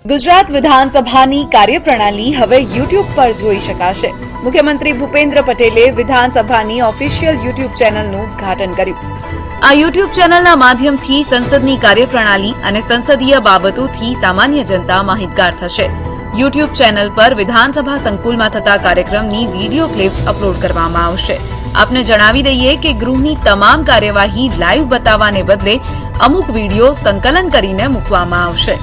ગુજરાત વિધાનસભાની કાર્યપ્રણાલી હવે યુટ્યુબ પર જોઈ શકાશે. મુખ્યમંત્રી ભૂપેન્દ્ર પટેલે વિધાનસભાની ઓફિશિયલ યુટ્યુબ ચેનલનું ઉદ્ઘાટન કર્યું. આ યુટ્યુબ ચેનલના માધ્યમથી સંસદની કાર્યપ્રણાલી અને સંસદીય બાબતોથી સામાન્ય જનતા માહિતગાર થશે. યુટ્યુબ ચેનલ પર વિધાનસભા સંકુલમાં થતા કાર્યક્રમની વિડીયો ક્લિપ્સ અપલોડ કરવામાં આવશે. આપને જણાવી દઈએ કે ગૃહની તમામ કાર્યવાહી લાઈવ બતાવવાને બદલે અમુક વિડીયો સંકલન કરીને મૂકવામાં આવશે.